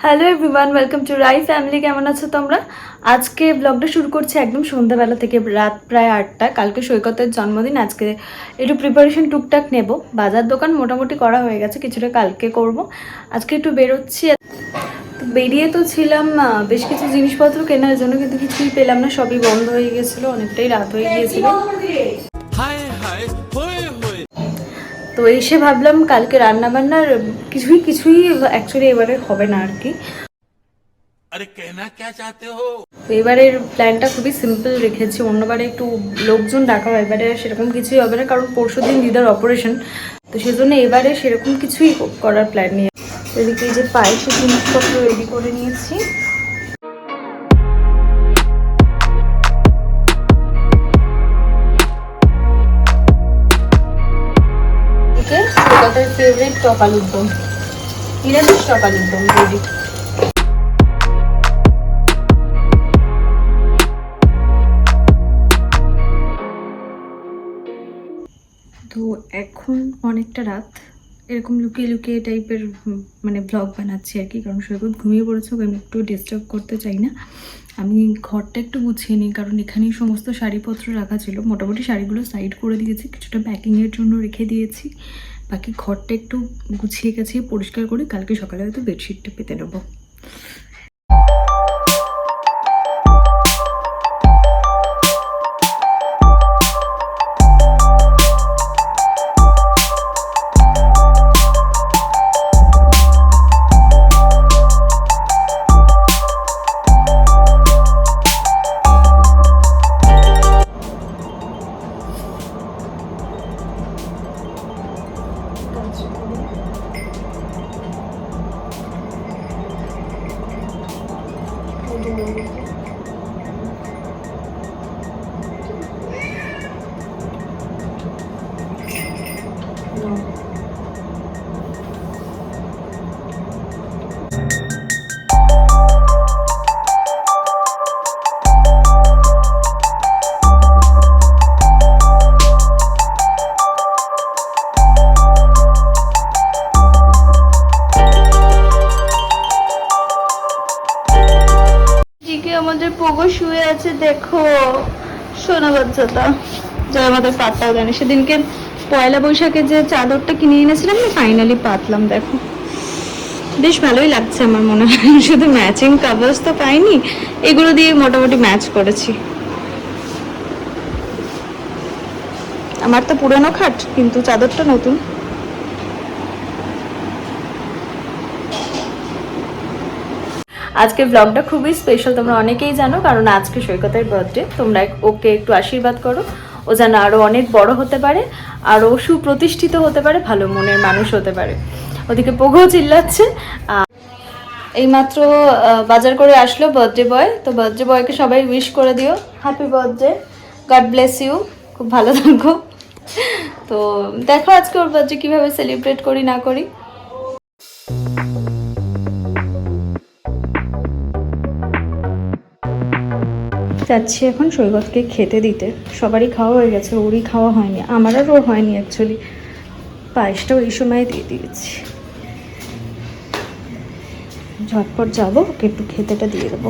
Hello everyone, welcome to Rai family. কেমন আছো তোমরা? আজকে ব্লগটা শুরু করছি একদম সন্ধ্যাবেলা থেকে, রাত প্রায় 8টা। কালকে সৈকতের জন্মদিন, আজকে একটু প্রিপারেশন টুকটাক নেব। বাজার দোকান মোটামুটি করা হয়ে গেছে, কিছুটা কালকে করব। আজকে একটু বেরোচ্ছি। বেরিয়ে তো ছিলাম বেশ কিছু জিনিসপত্র কেনার জন্য, কিন্তু কিছুই পেলাম না, সবই বন্ধ হয়ে গেছিলো, অনেকটাই রাত হয়ে গিয়েছিল। তো এসে ভাবলাম কালকে রান্নাবান্নার কিছুই অ্যাকচুয়ালি এবারে হবে না আর কি। अरे कहना क्या चाहते हो? তো এবারের প্ল্যানটা খুবই সিম্পল রেখেছি। অন্যবারে একটু লোকজন ডাকা হয়, এবারে সেরকম কিছুই হবে না, কারণ পরশুদিন দিদার অপারেশন। তো সেজন্য এবারে সেরকম কিছুই করার প্ল্যান নিয়ে এদিকে এই যে পায়েসের জিনিসপত্র রেডি করে নিয়েছি। এদিকে কলকাতার ফেভারিট টক আলুর দম, নিরামিষ টক আলুর দম রেডি। তো এখন অনেকটা রাত, এরকম লুকিয়ে লুকিয়ে টাইপের মানে ব্লগ বানাচ্ছি আর কি, কারণ সৈকত ঘুমিয়ে পড়েছে, ওকে আমি একটু ডিস্টার্ব করতে চাই না। আমি ঘরটা একটু গুছিয়ে নিই, কারণ এখানেই সমস্ত শাড়িপত্র রাখা ছিল। মোটামুটি শাড়িগুলো সাইড করে দিয়েছি, কিছুটা প্যাকিংয়ের জন্য রেখে দিয়েছি। বাকি ঘরটা একটু গুছিয়ে গেছি, পরিষ্কার করে কালকে সকালে হয়তো বেডশিটটা পেতে নেবো। আমাদের পোগো শুয়ে আছে, দেখো সোনা বাচ্চাটা, যা আমাদের পাত্তাও দেয় না। সেদিনকে পয়লা বৈশাখে যে চাদরটা কিনে এনেছিলাম না, ফাইনালি পাতলাম, দেখো বেশ ভালোই লাগছে আমার মনে হয়। শুধু ম্যাচিং কাভার্স তো পাইনি, এগুলো দিয়ে মোটামুটি ম্যাচ করেছি। আমার তো পুরানো খাট, কিন্তু চাদরটা নতুন। আজকের ব্লগটা খুবই স্পেশাল, তোমরা অনেকেই জানো, কারণ আজকে সৈকতের বার্থডে। তোমরা ওকে একটু আশীর্বাদ করো, ও যেন আরও অনেক বড় হতে পারে, আরও সুপ্রতিষ্ঠিত হতে পারে, ভালো মনের মানুষ হতে পারে। ওদিকে পোগোও চিল্লাচ্ছে। এইমাত্র বাজার করে আসলো বার্থডে বয়, তো বার্থডে বয়কে সবাই উইশ করে দিও, happy birthday, God bless you, খুব ভালো থাকো। তো দেখো আজকে ওর বার্থডে কীভাবে সেলিব্রেট করি না করি। যাচ্ছি এখন সৈকতকে খেতে দিতে। সবারই খাওয়া হয়ে গেছে, ওরই খাওয়া হয়নি, আমার আর ওর হয়নি অ্যাকচুয়ালি। পায়েসটাও এই সময় দিয়ে দিয়েছি। ঝটপট যাবো, ওকে একটু খেতেটা দিয়ে দেবো।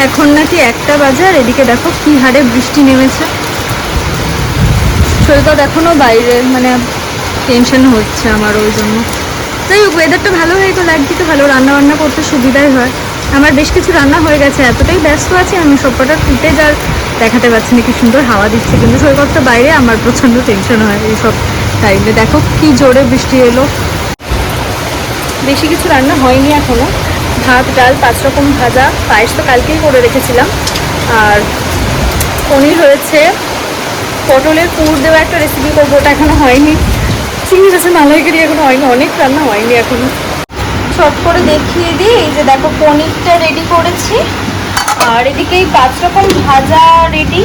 এখন নাকি 1টা বাজে, আর এদিকে দেখো কি হারে বৃষ্টি নেমেছে। সৈকত এখনো বাইরে, মানে টেনশন হচ্ছে আমার ওই জন্য। যাই হোক, ওয়েদারটা ভালো হয়ে গেল, একদিকে ভালো রান্না বান্না করতে সুবিধাই হয়। আমার বেশ কিছু রান্না হয়ে গেছে, এতটাই ব্যস্ত আছি আমি সবকটা ফুটেজ আর দেখাতে পারছি না। কি সুন্দর হাওয়া দিচ্ছে, কিন্তু সৈকতটা বাইরে, আমার প্রচণ্ড টেনশন হয় এইসব টাইমে। দেখো কি জোরে বৃষ্টি এলো। বেশি কিছু রান্না হয়নি এখনো, ভাত ডাল 5 রকম ভাজা, পায়েস তো কালকেই করে রেখেছিলাম, আর পনির হয়েছে, পটলের পুর দেওয়া একটা রেসিপি করবো, ওটা এখনো হয়নি। চিংড়ি মাছের মালাইকারি এখনো হয়নি, অনেক রান্না হয়নি এখনো। শর্ট করে দেখিয়ে দিই, এই যে দেখো পনিরটা রেডি করেছি, আর এদিকে এই 5 রকম ভাজা রেডি।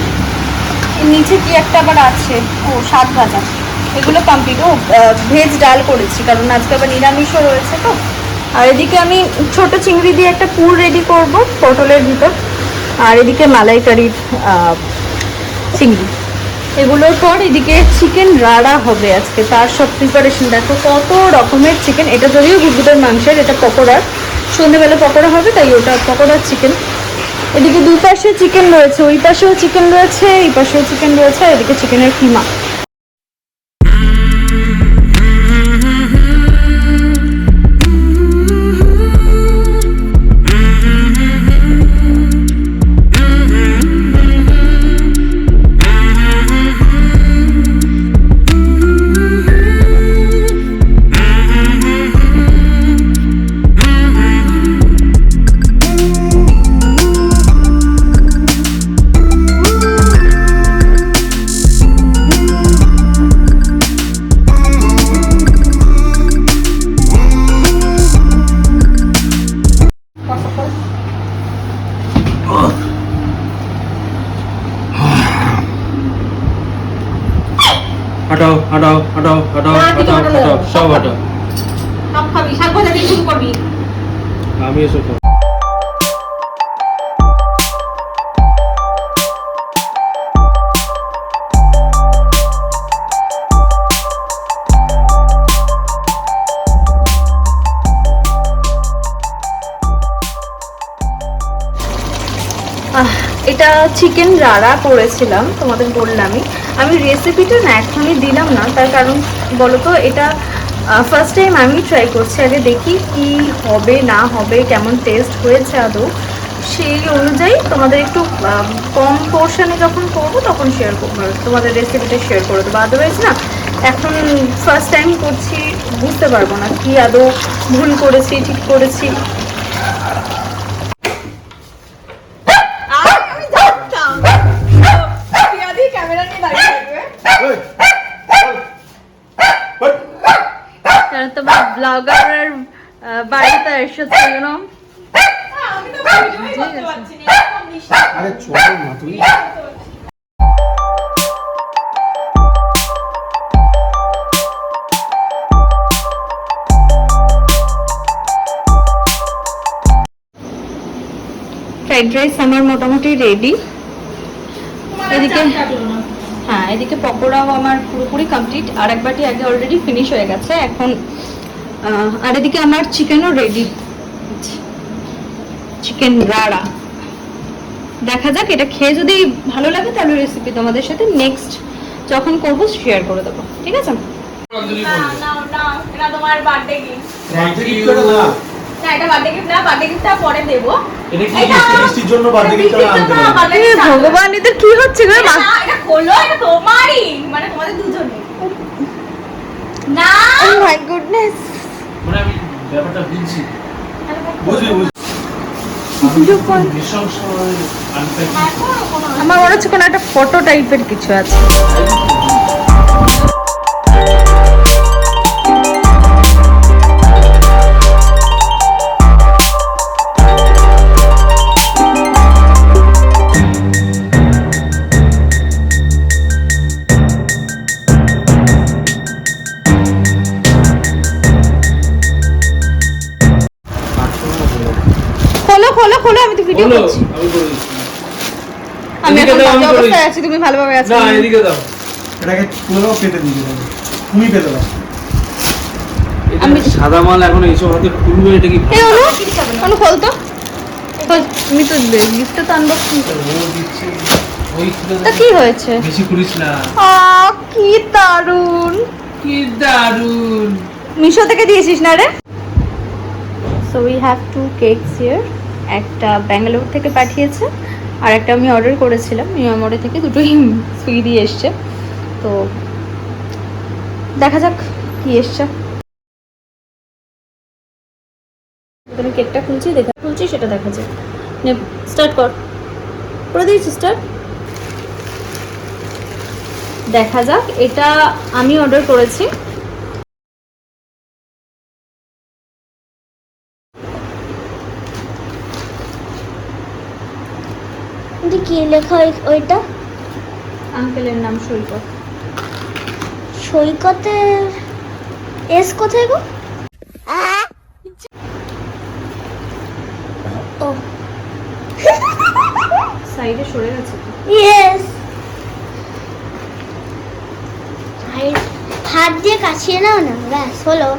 নিচে কি একটা আবার আছে, ও শাক ভাজা, এগুলো কমপ্লিট। ও ভেজ ডাল করেছি, কারণ আজকে আবার নিরামিষও রয়েছে তো। আর এদিকে আমি ছোট চিংড়ি দিয়ে একটা পুর রেডি করব পটলের ভিতর, আর এদিকে মালাইকারির চিংড়ি, এগুলোর পর এদিকে চিকেন রাড়া হবে আজকে, তার সব প্রিপারেশন দেখো কত রকমের চিকেন। এটা যদিও গুড়গুড়ের মাংসের, এটা পকোড়ার, সন্ধ্যেবেলা পকোড়া হবে তাই ওটা পকোড়ার চিকেন। এদিকে দুই পাশে চিকেন রয়েছে, ওই পাশেও চিকেন রয়েছে, এই পাশেও চিকেন রয়েছে, আর এদিকে চিকেনের কিমা। हटाओ हटाओ हटाओ हटाओ हटाओ हटाओ सब हटाओ সব খাবি, শাক ভাজা দিয়ে শুরু করবি। আমি এসব খাবো। এটা চিকেন রাড়া করেছিলাম, তোমাদের বললামই। আমি রেসিপিটা না এখনই দিলাম না, তার কারণ বলো তো, এটা ফার্স্ট টাইম আমি ট্রাই করছি, আগে দেখি কি হবে না হবে, কেমন টেস্ট হয়েছে আদৌ, সেই অনুযায়ী তোমাদের একটু কম পোর্শনে যখন করবো তখন শেয়ার করবো, তোমাদের রেসিপিটা শেয়ার করে দেবো। আদারওয়াইজ না, এখন ফার্স্ট টাইম করছি, বুঝতে পারবো না কি আদৌ ভুল করেছি ঠিক করেছি। তোমার ব্লগারের বাড়িতে এসেছে, ইউনো। আরে চলো না তুই। ফ্রাইড রাইস আমার মোটামুটি রেডি। এদিকে হ্যাঁ, এদিকে পকোড়াও আমার পুরোপুরি কমপ্লিট, আর এক বাটি আগে অলরেডি ফিনিশ হয়ে গেছে এখন। আর এদিকে আমার চিকেনও রেডি, চিকেন রাড়া। দেখা যাক, এটা খেয়ে যদি ভালো লাগে তাহলে রেসিপি তোমাদের সাথে নেক্সট যখন করবো শেয়ার করে দেবো, ঠিক আছে? এটা তোমার বার্থডে গিফট। বার্থডে গিফট করে না। না, এটা বার্থডে গিফট না, বার্থডে গিফটটা পরে দেবো। এটা কি মিষ্টির জন্য বার্থডে গিফট আনতে হবে? এ ভগবান, এদের কি হচ্ছে গো? এটা খোলো, এটা তোমারই, মানে তোমাদের দুজনের। না, ও মাই গুডনেস, মানে আমি ব্যাপারটা বুঝছি। বুঝলি বুঝলি। নৃশংসভাবে আনপ্যাক। আমার মনে হচ্ছে কোনো একটা ফটো টাইপের কিছু আছে। খোলো খোলো খোলো, আমি তো ভিডিও বলো, করছি। আমি করে দিচ্ছি। আমি এদিকে এখন দাও, বাজে আমি করে অবস্থায় দিচ্ছি। আছি, তুমি ভালোভাবে আছো। না, এদিকে দাও। এটাকে তুলে দাও, পেতে দিয়ে দেবো, তুমি পেতে দাও। এটা আমি- সাদা মাল এখন এইসব হাতে খুলবে, এটা কি এই অনু খোল তো, খোল। আমি তো গিফটটা তো আনবক্সিং করব। ও দিচ্ছে ওই খুলে তা দে। কি হয়েছে? বেশি করিস না। কি দারুন, কি দারুন। মিশো থেকে দিয়েছিস না রে? So we have to cakes here. একটা ব্যাঙ্গালোর থেকে পাঠিয়েছে, আর একটা আমি অর্ডার করেছিলাম মিয়ামোড়ে থেকে, দুটোই সুইডি এসছে। তো দেখা যাক কি এসছে। তুমি কেকটা খুলছি, দেখা খুলছি সেটা দেখা যাক। নে, স্টার্ট কর, করে দিয়েছি স্টার্ট। দেখা যাক, এটা আমি অর্ডার করেছি। কি লেখা ওইটা? আঙ্কেলের নাম সৈকত। সৈকতের এস কোথায় গো? ও সাইডে সরে গেছে তো। ইয়েস। হাত দিয়ে কাছিয়ে নাও না, ব্যাস হলো।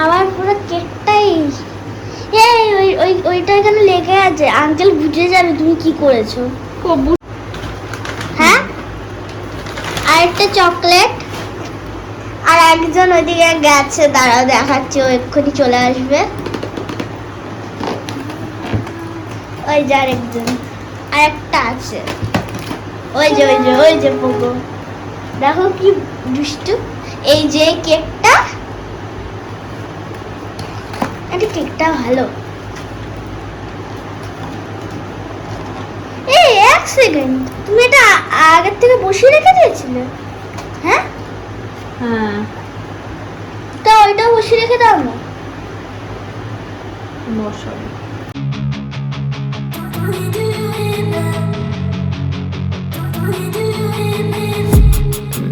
আবার পুরো কেকটাই এই ওইটা এখানে লেগে আছে, আঙ্কেল বুঝে যাবে তুমি কি করেছো। হ্যাঁ, আর একটা চকলেট, আর একজন ওইদিকে গেছে, দাঁড়াও দেখাচ্ছি, ও এক্ষুনি চলে আসবে। ওই যে আরেকজন, আর একটা আছে, ওই যে পোগো, দেখো কি দুষ্টু। এই যে কেকটা, এটা কেকটা ভালো। এই এক সেকেন্ড, তুমি এটা আগের থেকে বসিয়ে রেখে দিয়েছিলে? হ্যাঁ হ্যাঁ, তা ওইটা বসিয়ে রেখে দাও না। বসাবো।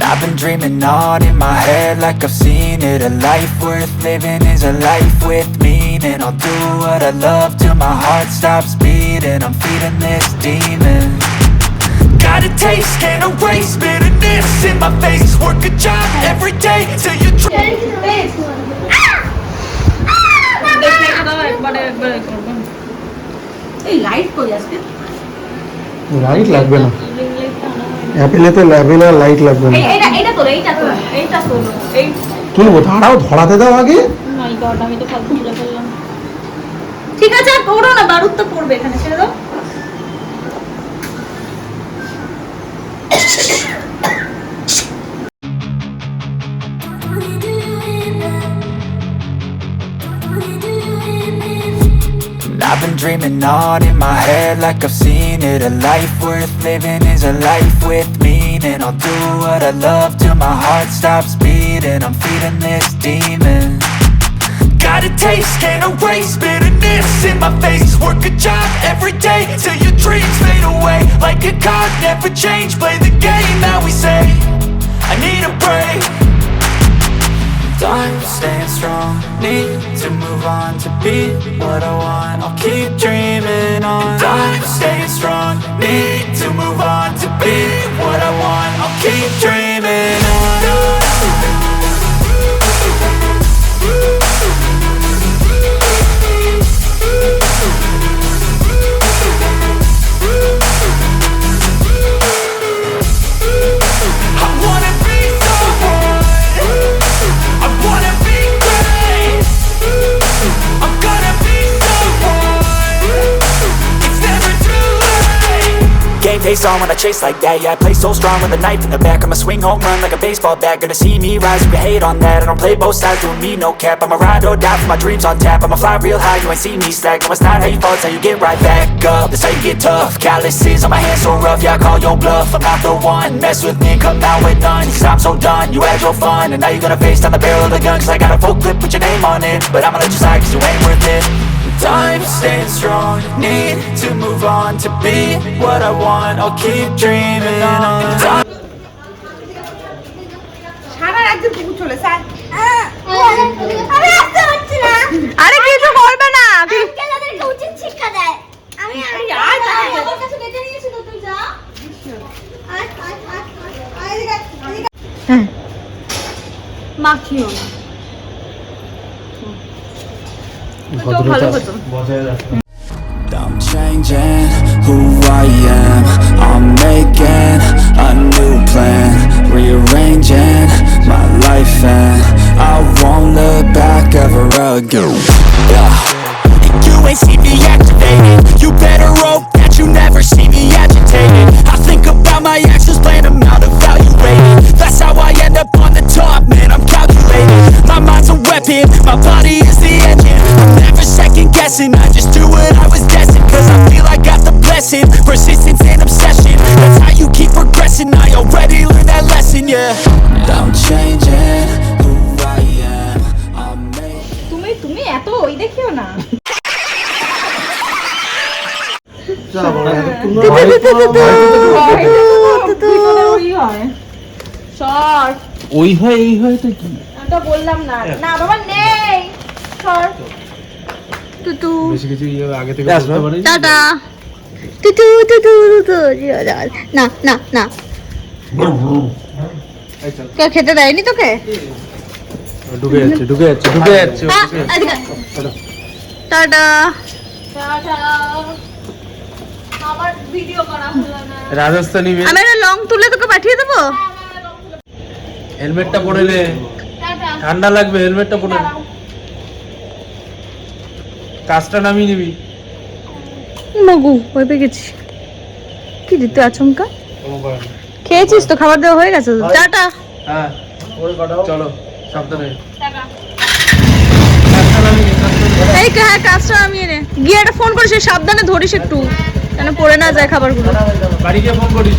I've been dreaming on in my head like I've seen it. A life worth living is a life with meaning. I'll do what I love till my heart stops beating. I'm feeding this demon. Got a taste, can't erase bitterness in my face. Work a job every day till you এই light কই আজকে? Light লাগবে না, অ্যাপেলেতে level আর light লাগবে না। এইটা তোলো, এইটা তোলো। এই তুলবো, দাঁড়াও, ধরাতে দাও আগে। মাই গড, আমি তো ফালতু তুলে ফেললাম। ঠিক আছে, আর করো না, বারুদ তো পড়বে এখানে, ছেড়ে দাও। I've been dreaming on in my head like I've seen it. A life worth living is a life with meaning. I'll do what I love till my heart stops beating. I'm feeding this demon. Got a taste, can't erase bitterness in my face. Work a job every day till your dreams fade away. Like a card, never change, play the game that we say. I need a break. I'm staying strong, need to move on to be what I want. I'll keep dreaming on. I'm staying strong, need to move on to be what I want. I'll keep dreaming on. I wanna be someone. I wanna be great. I'm gonna be someone. It's never too late. Game face on when I chase like that. Yeah, I play so strong with a knife in the back. I'ma swing home run like a baseball bat. Gonna see me rise if you hate on that. I don't play both sides, doing me no cap. I'ma ride or die for my dreams on tap. I'ma fly real high, you ain't see me slack. No, it's not how you fall, it's how you get right back up. That's how you get tough. Calluses on my hands so rough, yeah, I call your bluff. I'm not the one, mess with me and come out with none. Cause I'm so done, you had your fun. And now you're gonna face down the barrel of the gun. Cause I got a full clip with your name on it. But I'ma let you slide cause you ain't worth it. I'm staying strong, need to move on to be what I want. I'll keep dreaming on. সারা রাজ্য কুকুর চলে sir. আমি আসতে পারছি না। আরে কিছু করবে না। আঙ্কেল ওদেরকে উচিত শিক্ষা দেয়। আমি আমার কাছে বেঁচে নিয়েছি তো, তুই যা। মাখিও না, ভদ্রতা বজায় রাখতে। I'm changing who I am. I'm making a new plan, rearranging my life, and I won't look back ever again. And you ain't see me activated. You better hope that you never see me agitated. I think about my actions, plan them out, evaluated. That's how I end up on the top, man, I'm calculated. My mind's a weapon, my body is the engine. I'm never second guessing, I just do what I was destined. Cause I feel I got the blessing, persistence and obsession. That's how you keep progressing, I already learned that lesson, yeah. I'm changing who I am. I'm making. তুমি এত ওই দেখিও না। ওই হয় এই হয় তো কি আমি তো বললাম না, না বাবা নেই। সর। টুটু বেশি কিছু আগে থেকে বলতে পারি। টাটা। তু তু তু তু তু না না না এই চল কেউ খেতে দেয়নি তোকে? ঢুকে যাচ্ছে টাটা। আমার ভিডিও করা হলো না। রাজস্থানি মেয়ে আমি একটা লং তুলে তোকে পাঠিয়ে দেবো। হেলমেটটা পরে নে, টাটা। ঠান্ডা লাগবে, হেলমেটটা পরে নে। কাজটা নামিয়ে নিবি। মগু ভয় পেয়ে গেছি। কি দিতে আচমকা? খেয়েছিস তো, খাবার দেওয়া হয়ে গেছে তো? টাটা। হ্যাঁ চলো সাবধানে। টাটা। কাজটা নামিয়ে নে, কাজটা নামিয়ে নে। এই হ্যাঁ কাজটা আমি এনে গিয়ে একটা ফোন করিস, সাবধানে ধরিস একটু যেন পড়ে না যায় খাবারগুলো। বাড়ি গিয়ে ফোন করিস।